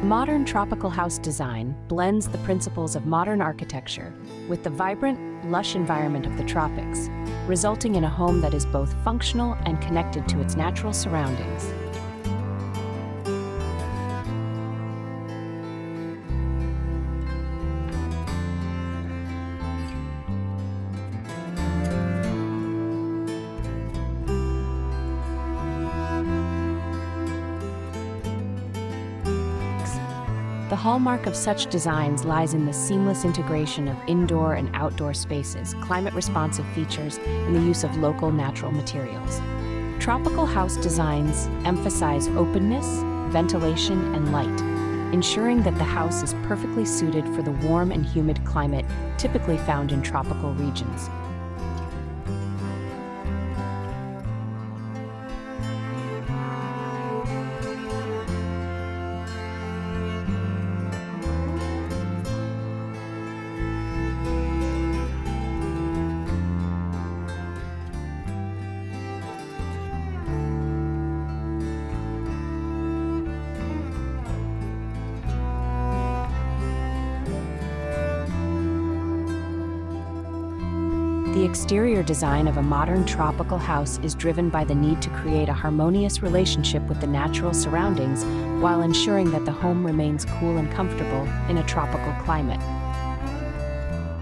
Modern tropical house design blends the principles of modern architecture with the vibrant, lush environment of the tropics, resulting in a home that is both functional and connected to its natural surroundings. The hallmark of such designs lies in the seamless integration of indoor and outdoor spaces, climate-responsive features, and the use of local natural materials. Tropical house designs emphasize openness, ventilation, and light, ensuring that the house is perfectly suited for the warm and humid climate typically found in tropical regions. The exterior design of a modern tropical house is driven by the need to create a harmonious relationship with the natural surroundings while ensuring that the home remains cool and comfortable in a tropical climate.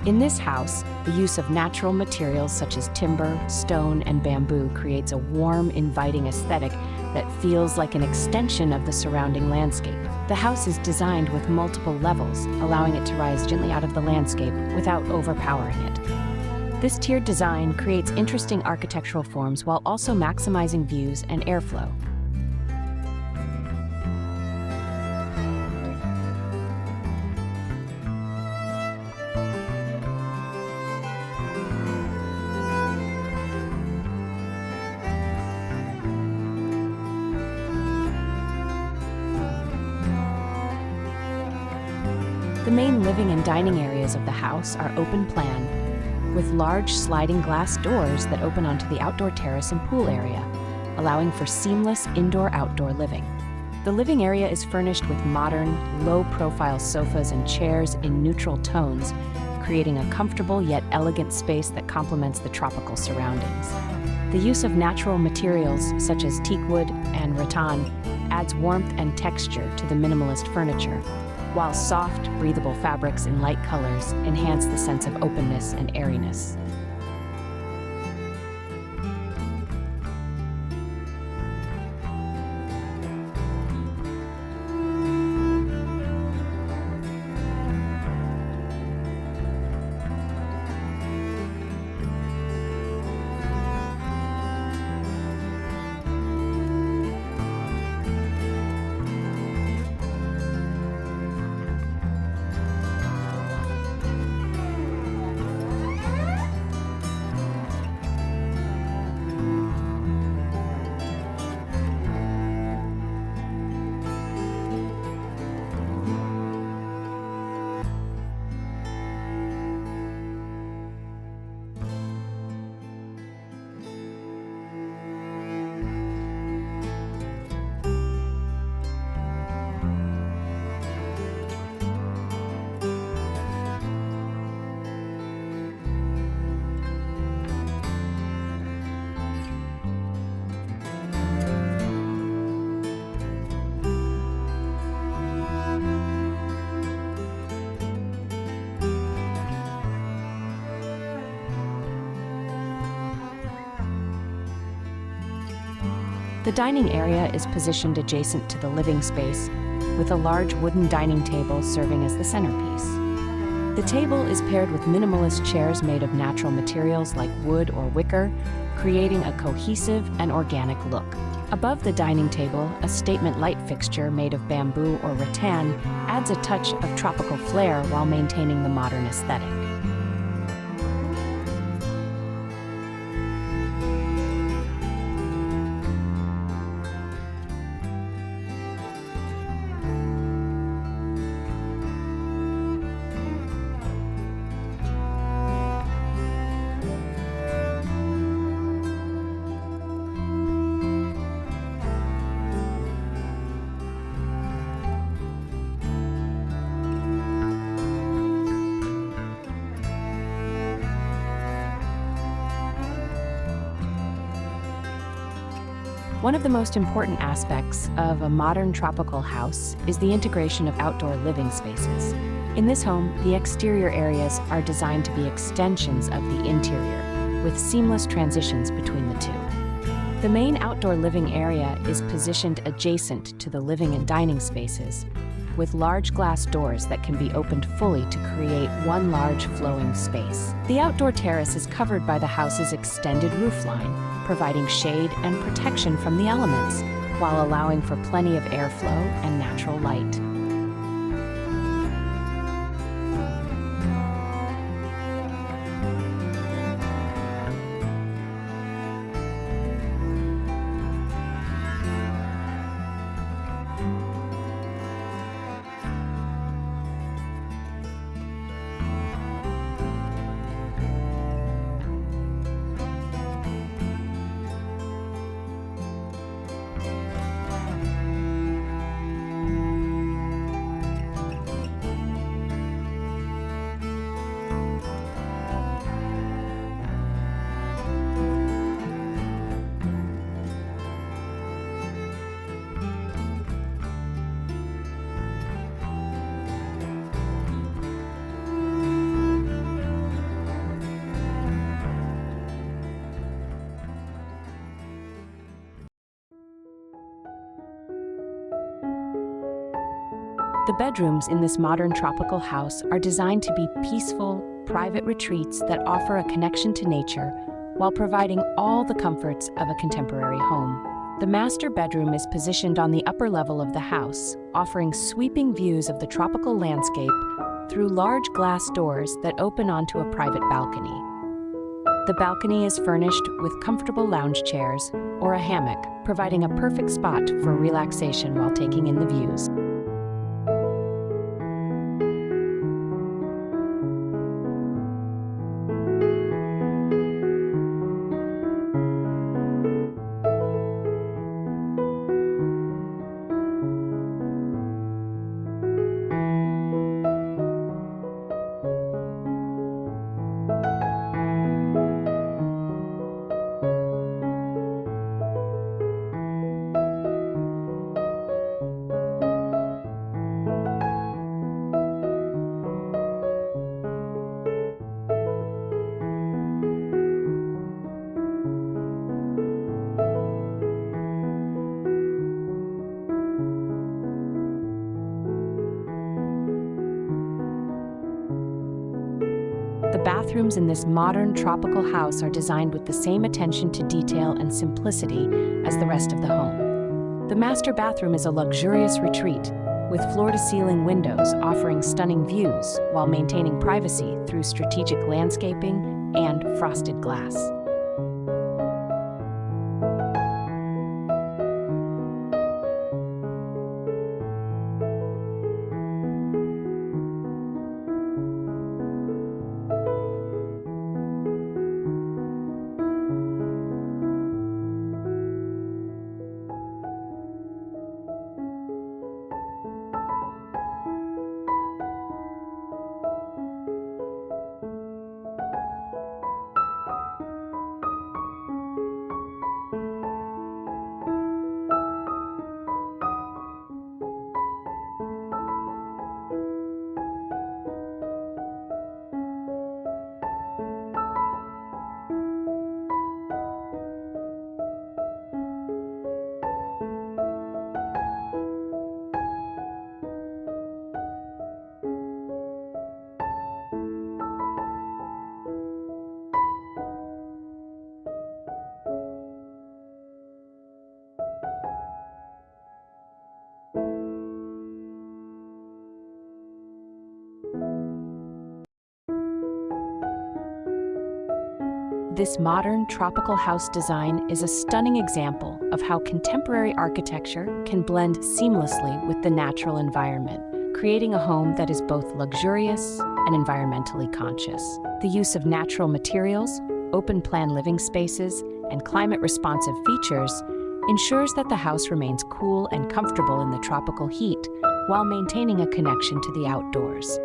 In this house, the use of natural materials such as timber, stone, and bamboo creates a warm, inviting aesthetic that feels like an extension of the surrounding landscape. The house is designed with multiple levels, allowing it to rise gently out of the landscape without overpowering it. This tiered design creates interesting architectural forms while also maximizing views and airflow. The main living and dining areas of the house are open plan, with large sliding glass doors that open onto the outdoor terrace and pool area, allowing for seamless indoor-outdoor living. The living area is furnished with modern, low-profile sofas and chairs in neutral tones, creating a comfortable yet elegant space that complements the tropical surroundings. The use of natural materials such as teakwood and rattan adds warmth and texture to the minimalist furniture, while soft, breathable fabrics in light colors enhance the sense of openness and airiness. The dining area is positioned adjacent to the living space, with a large wooden dining table serving as the centerpiece. The table is paired with minimalist chairs made of natural materials like wood or wicker, creating a cohesive and organic look. Above the dining table, a statement light fixture made of bamboo or rattan adds a touch of tropical flair while maintaining the modern aesthetic. One of the most important aspects of a modern tropical house is the integration of outdoor living spaces. In this home, the exterior areas are designed to be extensions of the interior, with seamless transitions between the two. The main outdoor living area is positioned adjacent to the living and dining spaces, with large glass doors that can be opened fully to create one large flowing space. The outdoor terrace is covered by the house's extended roofline, providing shade and protection from the elements, while allowing for plenty of airflow and natural light. The bedrooms in this modern tropical house are designed to be peaceful, private retreats that offer a connection to nature while providing all the comforts of a contemporary home. The master bedroom is positioned on the upper level of the house, offering sweeping views of the tropical landscape through large glass doors that open onto a private balcony. The balcony is furnished with comfortable lounge chairs or a hammock, providing a perfect spot for relaxation while taking in the views. The bathrooms in this modern tropical house are designed with the same attention to detail and simplicity as the rest of the home. The master bathroom is a luxurious retreat, with floor-to-ceiling windows offering stunning views while maintaining privacy through strategic landscaping and frosted glass. This modern tropical house design is a stunning example of how contemporary architecture can blend seamlessly with the natural environment, creating a home that is both luxurious and environmentally conscious. The use of natural materials, open-plan living spaces, and climate-responsive features ensures that the house remains cool and comfortable in the tropical heat while maintaining a connection to the outdoors.